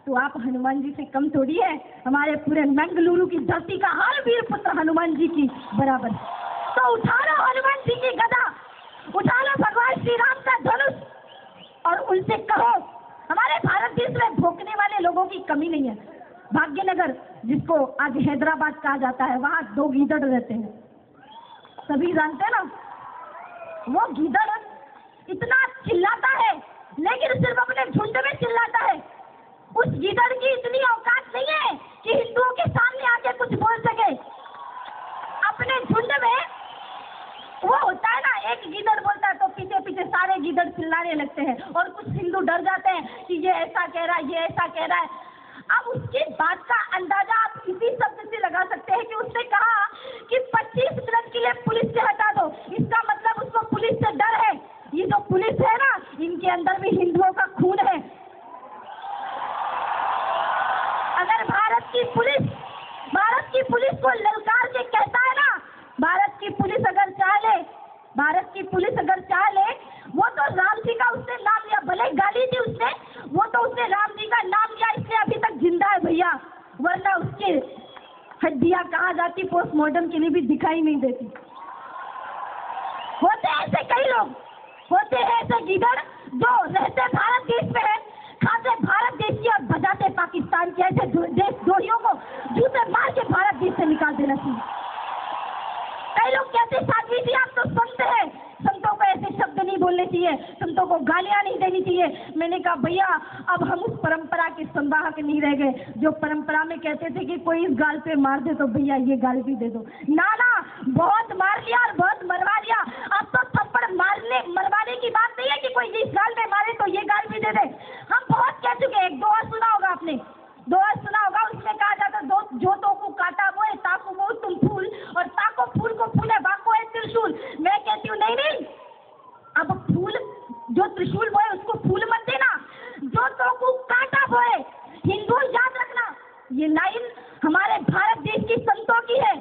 तो आप हनुमान जी से कम थोड़ी है। हमारे पूरे मंगलुरु की धरती का हर वीर पुत्र हनुमान जी की बराबर। तो उठा लो हनुमान जी की गदा, उठा लो भगवान श्री राम का धनुष और उनसे कहो हमारे भारत देश में भोंकने वाले लोगों की कमी नहीं है। भाग्यनगर जिसको आज हैदराबाद कहा जाता है, वहाँ 2 गीदड़ रहते हैं, सभी जानते हैं ना। वो गीदड़ इतना चिल्लाता है लेकिन सिर्फ अपने झुंड में चिल्लाता है। उस गीदड़ की इतनी औकात नहीं है कि हिंदुओं के सामने आके कुछ बोल सके। अपने झुंड में वो होता है ना, एक गीदड़ बोलता है तो पीछे पीछे सारे गीदड़ चिल्लाने लगते हैं और कुछ हिंदू डर जाते हैं कि ये ऐसा कह रहा है, ये ऐसा कह रहा है। अब उसकी बात का अंदाजा आप इसी शब्द से लगा सकते हैं कि उसने कहा कि 25 मिनट के लिए पुलिस से हटा दो। इसका मतलब उसको पुलिस से डर है। ये जो पुलिस है ना, इनके अंदर भी हिंदुओं का खून है। अगर भारत की पुलिस को ललकार के कहता है ना, भारत की पुलिस अगर चाह ले, वो तो राम जी का उसने नाम लिया, भले गाली दी उसने, वो तो उसने राम जी का नाम लिया, इसलिए अभी तक जिंदा है भैया, वरना उसकी हड्डियां कहाँ जाती पोस्टमार्टम के लिए भी दिखाई नहीं देती। होते ऐसे कई लोग, होते हैं ऐसे गीदड़ जो रहते भारत देश में है, खाते भारत देश की और बजाते पाकिस्तान के। ऐसे देशद्रोहियों को जूते मार के भारत देश से निकाल देना चाहिए। कई लोग कहते साध्वी जी आप तो संत हैं, संतों को ऐसे शब्द नहीं बोलने चाहिए, संतों को गालियां नहीं देनी चाहिए। मैंने कहा भैया अब हम उस परंपरा के संवाहक नहीं रह गए जो परंपरा में कहते थे कि कोई इस गाल पे मार दे तो भैया ये गाल भी दे दो। ना, बहुत मार लिया और बहुत मरवा लिया। अब तो थप्पड़ मरवाने की बात नहीं है कि कोई इस गाल में मारे तो ये गाल भी दे दे। हम बहुत कह चुके। एक दोहा सुना होगा आपने, उसमें कहा जाता जो तो को काटा वो है, ताको वो तुम फूल और ताको फूल को फूले बाको है त्रिशूल। मैं कहती हूँ नहीं, अब फूल जो त्रिशूल वो है उसको फूल मत देना, जो तो को काटा वो है। हिंदू याद रखना, ये लाइन हमारे भारत देश की संतों की है।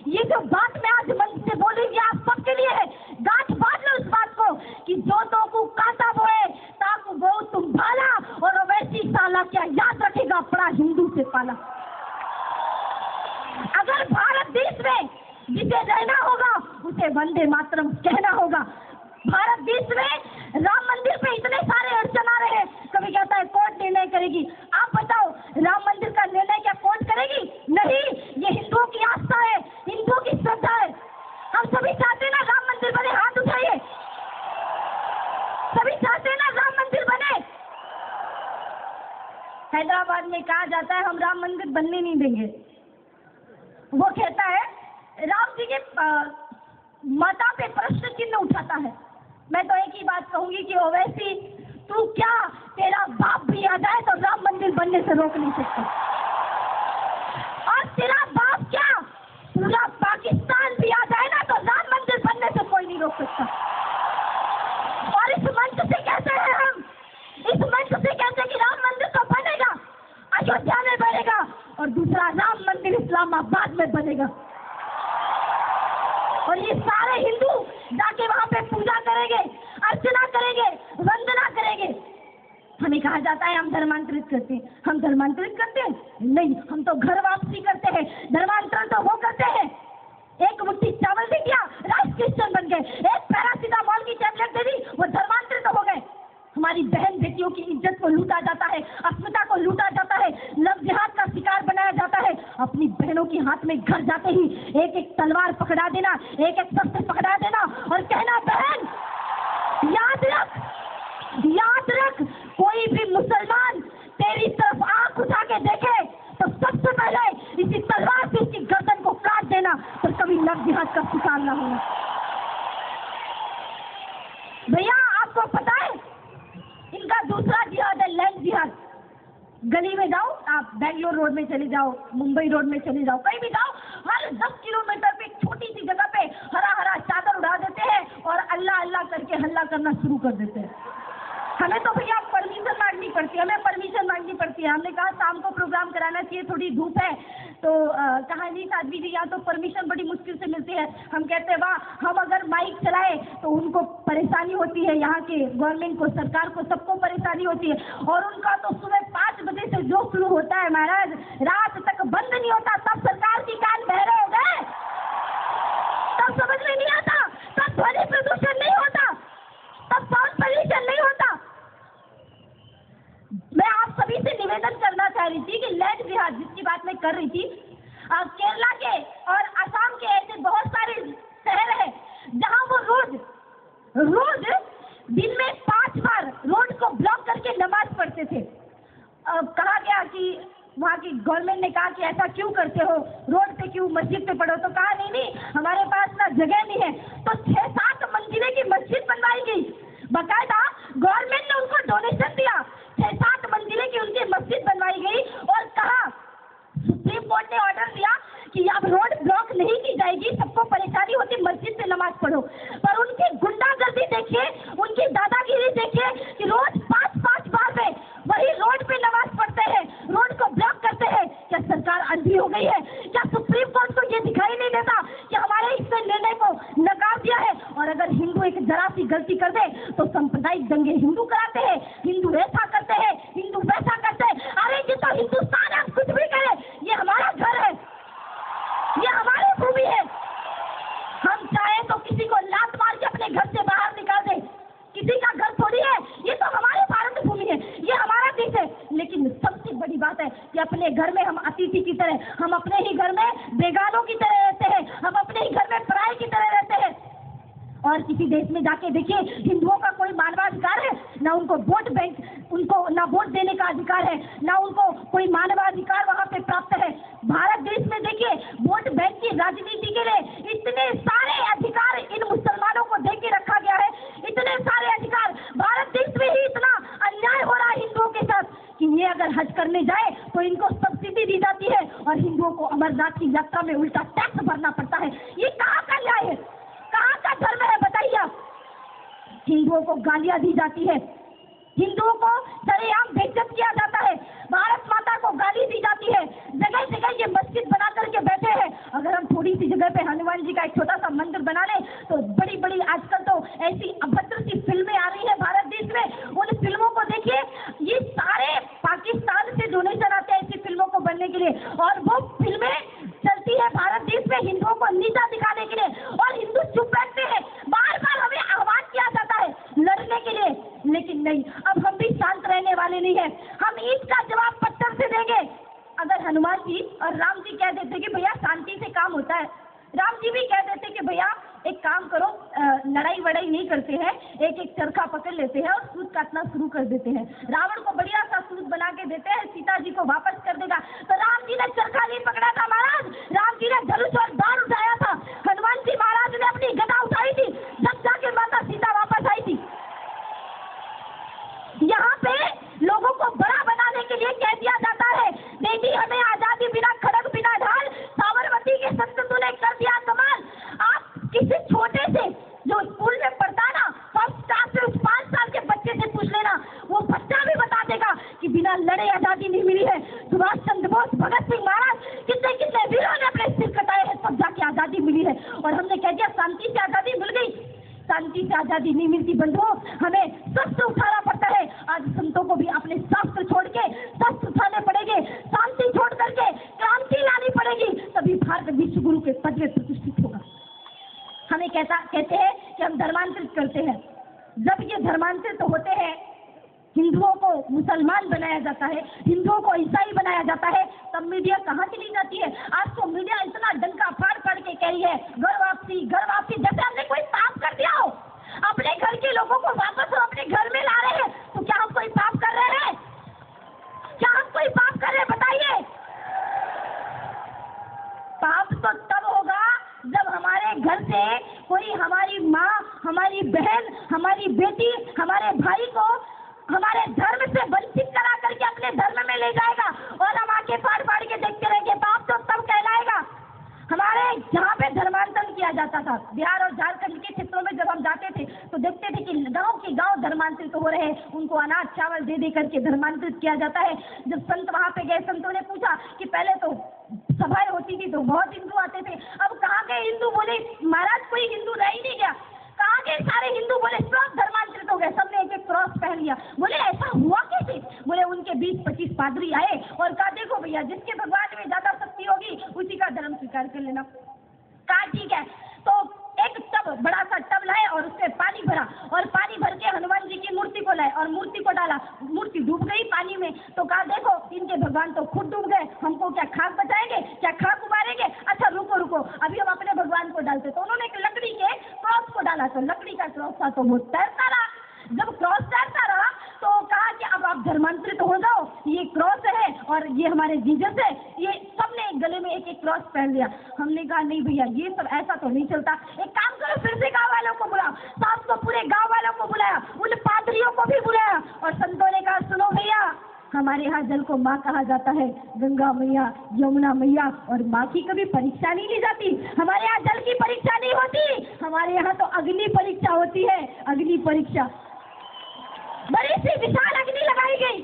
ये जो बात मैं आज मंच से बोल रही हूँ आप सबके लिए है। गांठ बांध लो उस बात को कि जो तो को काटा वो है, ताको वो तुम भाला और वैसी साला क्या याद रखेगा अपना हिंदू से पाला। अगर भारत देश में जिसे रहना होगा उसे वंदे मातरम कहना होगा। भारत देश में राम मंदिर पे इतने सारे अड़चन आ रहे हैं, कभी कहता है कोर्ट निर्णय करेगी। आप बताओ राम मंदिर का निर्णय क्या कोर्ट करेगी? नहीं, ये हिंदुओं की आस्था है, हिंदुओं की श्रद्धा है। हम सभी चाहते हैं ना राम मंदिर बने, हाथ उठाइए। सभी चाहते हैं ना राम मंदिर बने। हैदराबाद में कहा जाता है हम राम मंदिर बनने नहीं देंगे। वो कहता है राम जी के माता पे प्रश्न चिन्ह उठाता है। मैं तो एक ही बात कहूंगी कि ओवैसी तू क्या, तेरा बाप भी आ जाए तो राम मंदिर बनने से रोक नहीं सकता। और तेरा बाप क्या, पूरा पाकिस्तान भी आ जाए ना तो राम मंदिर बनने से कोई नहीं रोक सकता। और इस मंच से कहते हैं हम, इस मंच से कहते हैं कि राम मंदिर तो बनेगा, अयोध्या में बनेगा और दूसरा राम मंदिर इस्लामाबाद में बनेगा। और ये सारे हिंदू जाके वहां पे पूजा करेंगे, अर्चना करेंगे, वंदना करेंगे। हमें कहा जाता है हम धर्मांतरित करते हैं। हम धर्मांतरित करते हैं? नहीं, हम तो घर वापसी करते हैं। धर्मांतरण तो वो करते हैं, एक मुट्ठी चावल दे दिया, राइस क्रिश्चियन बन गए। एक पैरासिटामोल की टैबलेट दे दी, वो धर्मांतरित हो गए। हमारी बहन बेटियों की इज्जत को लूटा जाता है, अस्मिता को लूटा जाता है, लव जिहाद का शिकार बनाया जाता है। अपनी बहनों के हाथ में घर जाते ही एक एक तलवार पकड़ा देना, एक एक शस्त्र पकड़ा देना और कहना बहन याद रख, कोई भी मुसलमान तेरी तरफ आंख उठा के देखे तो सबसे पहले इसी तलवार से इसकी गर्दन को काट देना, तो कभी लव जिहाद का शिकार न होना। भैया आपको पता है इनका दूसरा जिहाद है लैंड जिहाद। गली में जाओ आप, बेंगलोर रोड में चले जाओ, मुंबई रोड में चले जाओ, कहीं भी जाओ, हर 10 किलोमीटर पे छोटी सी जगह पे हरा हरा चादर उड़ा देते हैं और अल्लाह अल्लाह करके हल्ला करना शुरू कर देते हैं। हमें तो भैया परमिशन मांगनी पड़ती है, हमने कहा शाम को प्रोग्राम कराना चाहिए, थोड़ी धूप है तो कहा नहीं साध्वी जी यहाँ तो परमिशन बड़ी मुश्किल से मिलती है। हम कहते हैं वाह, हम अगर माइक चलाए तो उनको परेशानी होती है, यहाँ के गवर्नमेंट को, सरकार को, सबको परेशानी होती है। और उनका तो सुबह 5 बजे से जो शुरू होता है महाराज, रात तक बंद नहीं होता। तब सरकार की कान बहरे हो गए, तब समझ में नहीं आता, तब ध्वनि प्रदूषण नहीं होता, तब साउंड पोल्यूशन नहीं होता। मैं आप सभी से निवेदन करना चाह रही थी कि लैंड जिहाद जिसकी बात मैं कर रही थी, केरला के और असम के ऐसे बहुत सारे शहर हैं जहां वो रोज दिन में 5 बार रोड को ब्लॉक करके नमाज पढ़ते थे। कहा गया कि वहाँ की गवर्नमेंट ने कहा कि ऐसा क्यों करते हो, रोड पे क्यों, मस्जिद पे पढ़ो। तो कहा नहीं, हमारे पास ना जगह नहीं है। तो 6-7 मंजिले की मस्जिद बनवाई गई, बकायदा गवर्नमेंट ने उनको डोनेशन दिया, 6-7 मंजिले की उनकी मस्जिद बनवाई गई। और कहा, सुप्रीम कोर्ट ने ऑर्डर दिया कि अब रोड ब्लॉक नहीं की जाएगी, सबको परेशानी होती, मस्जिद से नमाज पढ़ो। पर उनकी गुंडागर्दी देखिए, उनकी दादागिरी देखिए कि रोज 5-5 बार में वही रोड पे नमाज पढ़ते हैं, रोड को ब्लॉक करते हैं। क्या सरकार अंधी हो गई है? क्या सुप्रीम कोर्ट को ये दिखाई नहीं देता कि हमारे इस निर्णय को नकार दिया है? और अगर हिंदू एक जरा सी गलती कर दे तो सांप्रदायिक दंगे हिंदू कराते हैं, हिंदू ऐसा करते हैं, हिंदू वैसा करते हैं। अरे ये तो हिंदुस्तान है, कुछ भी करे, ये हमारा घर है, ये हमारी भूमि है। हम चाहे तो किसी को लात मार के अपने घर से बाहर निकाल दे, किसी का घर थोड़ी है, ये तो हमारी भारत भूमि है, ये हमारा देश है। लेकिन सबसे बड़ी बात है कि अपने घर में हम अतिथि की तरह, हम अपने ही घर में बेगानों की तरह रहते हैं, हम अपने ही घर में पराये की तरह रहते हैं। और किसी देश में जाके देखिए, हिंदुओं का कोई मानवाधिकार है? ना उनको वोट बैंक, उनको ना वोट देने का अधिकार है, ना उनको कोई मानवाधिकार वहाँ पे प्राप्त है। भारत देश में देखिए, वोट बैंक की राजनीति के लिए इतने सारे अधिकार इन मुसलमानों को दे के रखा गया है, इतने सारे अधिकार। भारत देश में ही इतना अन्याय हो रहा है हिंदुओं के साथ कि ये अगर हज करने जाए तो इनको सब्सिडी दी जाती है और हिंदुओं को अमरनाथ की यात्रा में उल्टा टैक्स भरना पड़ता है। ये कहाँ का न्याय है? कहाँ का धर्म है बताइए आप? हिंदुओं को गालियां दी जाती है, हिंदुओं को सरेआम बेइज्जत किया जाता है, भारत माता को गाली दी जाती है, जगह जगह ये मस्जिद बना करके बैठे हैं। अगर हम थोड़ी सी जगह पे हनुमान जी का एक छोटा सा मंदिर बना लें तो बड़ी बड़ी आजकल तो ऐसी अभद्र सी फिल्में आ रही है भारत देश में, उन फिल्मों को देखिए, ये सारे पाकिस्तान से डोनेशन आते हैं ऐसी फिल्मों को बनने के लिए, और वो फिल्में चलती है भारत देश में हिंदुओं को नीचा दिखाने के लिए, और हिंदू चुप बैठते हैं। बार बार हमें आह्वान किया जाता है लड़ने के लिए, लेकिन नहीं, अब हम भी शांत रहने वाले नहीं है। हम इसका जवाब पत्थर से देंगे। अगर हनुमान जी और राम जी कह देते कि भैया शांति से काम होता है, राम जी भी कह देते कि भैया एक काम करो, लड़ाई वड़ाई नहीं करते हैं, एक एक चरखा पकड़ लेते हैं और सूत काटना शुरू कर देते हैं, रावण को बढ़िया सा सूत बना के देते हैं, सीता जी को वापस कर देगा। तो राम जी ने चरखा नहीं पकड़ा था महाराज, राम जी ने धनुष और बाण उठाया था, हनुमान जी महाराज ने अपनी गदा उठाई थी, जब जाके माता सीता वापस आई थी। यहाँ पे लोगों को बड़ा बनाने के लिए कह दिया जाता है, बेटी हमें आजादी बिना खड़ग बिना ढाल, साबरमती के संत तूने कर दिया कमाल। आप किसी छोटे से जो स्कूल में पढ़ता ना, फर्स्ट क्लास से उस 5 साल के बच्चे से पूछ लेना, वो बच्चा भी बता देगा कि बिना लड़े आजादी नहीं मिली है। सुभाष चंद्र बोस, भगत सिंह महाराज, कितने कितने वीरों ने अपने सिर कटाए हैं, तब जाके आजादी मिली है। और हमने कह दिया शांति से आजादी मिल गई, शांति से आजादी नहीं मिलती बंधुओं, हमें शस्त्र उठाना पड़ता है। आज संतों को भी अपने शास्त्र छोड़ के शस्त्र उठाने पड़ेंगे, शांति छोड़ करके क्रांति लानी पड़ेगी, तभी भारत विश्व गुरु के पद में प्रतिष्ठित होगा। हमें कहते हैं कि हम धर्मांतरित करते हैं, जब ये धर्मांतरित होते हैं, हिंदुओं को मुसलमान बनाया जाता है, हिंदुओं को ईसाई बनाया जाता है, तब मीडिया कहाँ चली जाती है? आज तो मीडिया इतना डंका फाड़ फाड़ के कह रही है घर वापसी, जैसे हमने कोई पाप कर दिया हो। अपने घर के लोगों को वापस अपने घर में ला रहे हैं, तो क्या हम कोई पाप कर रहे हैं? क्या हम कोई पाप कर रहे हैं बताइए? पाप तो तब होगा जब हमारे घर से कोई हमारी माँ, हमारी बहन, हमारी बेटी, हमारे भाई को हमारे धर्म से वंचित करा करके अपने धर्म में ले जाएगा और हम आके फाड़ फाड़ के देखते रहेंगे। पाप तो तब कहलाएगा। हमारे जहाँ पे धर्मांतरण किया जाता था, बिहार और झारखंड के क्षेत्रों में जब हम जाते थे तो देखते थे कि गांव के गांव धर्मांतरित तो हो रहे हैं, उनको अनाज चावल दे दे करके धर्मांतरित किया जाता है। जब संत वहाँ पे गए, संतों ने पूछा कि पहले तो सभाएं होती थी तो बहुत हिंदू आते थे, अब कहाँ गए हिंदू? बोले महाराज कोई हिंदू रह ही नहीं गया। कहाँ आगे सारे हिंदू बोले सब धर्मांतरित हो गए, सबने एक एक क्रॉस पहन लिया। बोले ऐसा हुआ कैसे? बोले उनके 20-25 पादरी आए और कहा देखो भैया जिसके भगवान में ज्यादा शक्ति होगी उसी का धर्म स्वीकार कर लेना। कहा ठीक है। तो एक टब, बड़ा सा टब लाए और उसमें पानी भरा और पानी भर के हनुमान जी की मूर्ति को लाए और मूर्ति को डाला, मूर्ति डूब गई पानी में। तो कहा देखो इनके भगवान तो खुद डूब गए, हमको क्या खाक बचाएंगे, क्या खाक उबारेंगे? अच्छा रुको रुको, अभी हम अपने भगवान को डालते। तो उन्होंने एक लकड़ी के क्रॉस को डाला, तो लकड़ी का क्रॉस था तो वो तैरता रहा। जब क्रॉस तैरता रहा तो कहा कि अब आप धर्मांतरित हो जाओ, ये क्रॉस है और ये हमारे जीसस है। ये सबने गले में एक एक क्रॉस पहन लिया। हमने कहा नहीं भैया ये सब ऐसा तो नहीं चलता, एक काम करो फिर से गांव वालों को बुलाओ। साहब को पूरे गांव वालों को बुलाया, उन पादरियों को भी बुलाया और संतों ने कहा सुनो भैया, हमारे यहाँ जल को माँ कहा जाता है, गंगा मैया, यमुना मैया, और माँ की कभी परीक्षा नहीं ली जाती। हमारे यहाँ जल की परीक्षा नहीं होती, हमारे यहाँ तो अग्नि परीक्षा होती है, अग्नि परीक्षा। बड़ी सी विशाल अग्नि लगाई गई,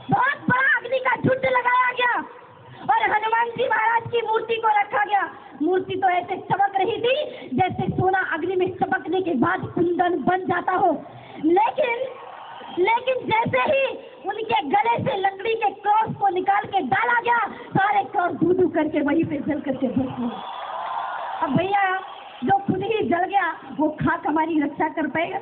बहुत बड़ा अग्नि का झुंड लगाया गया और हनुमान जी महाराज की मूर्ति को रखा गया। मूर्ति तो ऐसे चमक रही थी जैसे सोना अग्नि में चमकने के बाद कुंदन बन जाता हो। लेकिन जैसे ही उनके गले से लकड़ी के क्रॉस को निकाल के डाला गया, सारे क्रॉस धू करके वहीं पे जल करके भस्म। अब भैया जो खुद ही जल गया वो खाक हमारी रक्षा कर पाएगा?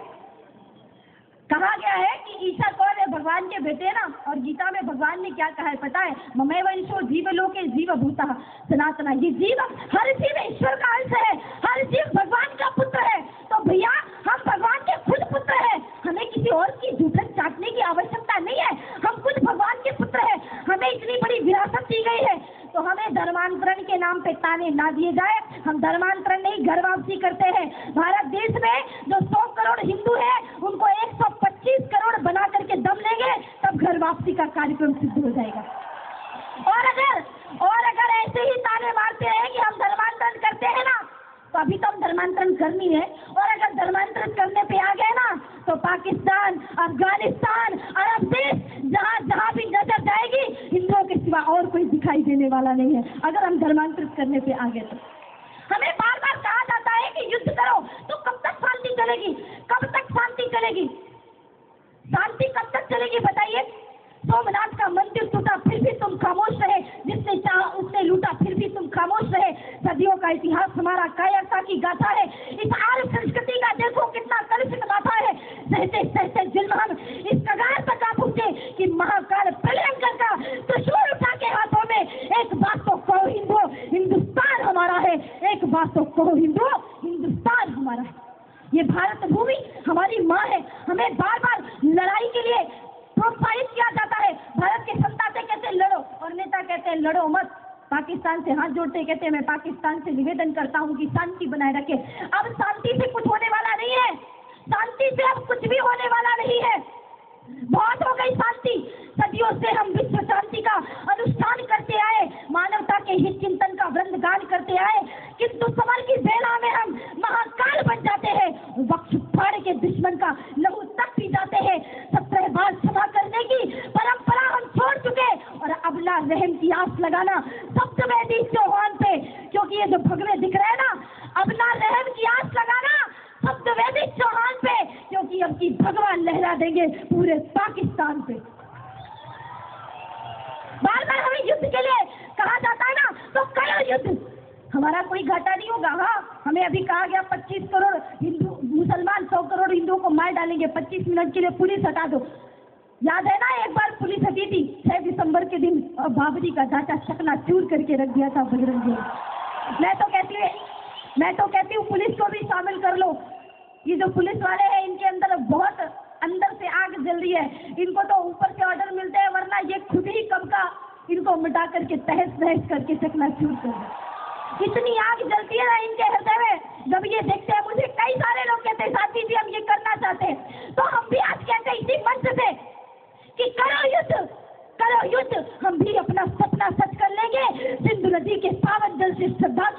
कहा गया है कि ईसा कौन है? भगवान के बेटे ना। और गीता में भगवान ने क्या कहा है पता है? ममेव ईशो जीव लोके जीव भूतः सनातना। ये जीव, हर जीव ईश्वर का अंश है, हर जीव भगवान का पुत्र है। तो भैया हम भगवान के खुद पुत्र हैं, हमें किसी और की जूठन चाटने की आवश्यकता नहीं है। हम खुद भगवान के पुत्र हैं, हमें इतनी बड़ी विरासत दी गई है। तो हमें धर्मांतरण के नाम पे ताने ना दिए जाए। हम धर्मांतरण नहीं, घर वापसी करते हैं। भारत देश में जो 100 करोड़ हिंदू है उनको 125 करोड़ बना करके दम लेंगे, तब घर वापसी का कार्यक्रम सिद्ध हो जाएगा। और अगर ऐसे ही ताने मारते रहे कि हम धर्मांतरण करते हैं ना, तो अभी तो हम धर्मांतरण करनी है। और अगर धर्मांतरण करने पे आ गए ना तो पाकिस्तान, अफगानिस्तान, अरब देश, जहाँ भी नजर जाएगी हिंदुओं के सिवा और कोई दिखाई देने वाला नहीं है। अगर हम धर्मांतरित करने पे आ गए तो हमें बार बार कहा जाता है कि युद्ध करो, तो कब तक शांति चलेगी? कब तक शांति चलेगी? शांति कब तक चलेगी बताइए? सोमनाथ का मंदिर टूटा फिर भी तुम खामोश रहे, जिसने चाहा उसने लूटा फिर भी तुम खामोश रहे। सदियों का इतिहास हमारा कायरता की गाथा है। इस आर्य संस्कृति का देखो कितना कलुषित माथा है। सहते सहते जुल्म हम इस कगार तक आ पहुंचे कि महाकाल प्रलयंकर का त्रिशूल उठा के हाथों में, एक बात तो कहो हिंदू, हिंदुस्तान हमारा है। एक बात तो कहो हिंदू, हिंदुस्तान हमारा है। ये भारत भूमि हमारी माँ है। हमें बार बार लड़ाई के लिए प्रोत्साहित किया जाता है। भारत के संता से कहते हैं लड़ो और नेता कहते हैं लड़ो मत। पाकिस्तान से हाथ जोड़ते कहते हैं मैं पाकिस्तान से निवेदन करता हूं कि शांति बनाए रखे। अब शांति से कुछ होने वाला नहीं है, शांति से अब कुछ भी होने वाला नहीं है। बहुत हो गई शांति। सदियों से हम विश्व शांति का अनुष्ठान करते आए, मानवता के हित चिंतन का वृंदगान करते आए, किंतु समर की बेला में हम महाकाल बन जाते हैं। वक्ष फाड़ के दुश्मन का लहू तक पी जाते हैं। 17 बार क्षमा करने की परंपरा हम छोड़ चुके और अबला रहम की आस लगाना सप्तवेदी चौहान पे, क्योंकि ये जो भगवे दिख रहे हैं ना, अबला रहम की आस लगाना सप्तवेदी चौहान पे, क्योंकि अब की भगवान लहरा देंगे पूरे पाकिस्तान पे। बार बार हमें युद्ध के लिए कहा जाता है ना, तो करो युद्ध, हमारा कोई घाटा नहीं होगा। हाँ, हमें अभी कहा गया 25 करोड़ हिंदू मुसलमान 100 करोड़ हिंदुओं को मार डालेंगे, 25 मिनट के लिए पुलिस हटा दो। याद है ना एक बार पुलिस हटी थी 6 दिसंबर के दिन, और बाबरी का ढांचा चकनाचूर करके रख दिया था बजरंग। मैं तो कहती हूँ पुलिस को भी शामिल कर लो। ये जो पुलिस वाले हैं इनके अंदर बहुत अंदर से आग जल रही है। इनको तो ऊपर से ऑर्डर मिलते हैं, वरना ये खुद ही कब का इनको मिटा करके तहस नहस करके चकनाचूर कर दे। इतनी आग जलती है ना इनके हृदय में, जब ये देखते हैं। मुझे कई सारे लोग कहते हैं साथी जी हम ये करना चाहते हैं, तो हम भी आज कहते हैं इसी मंच से कि करो युद्ध, करो युद्ध। हम भी अपना सपना सच कर लेंगे। सिंधु नदी के पावन जल से श्रद्धा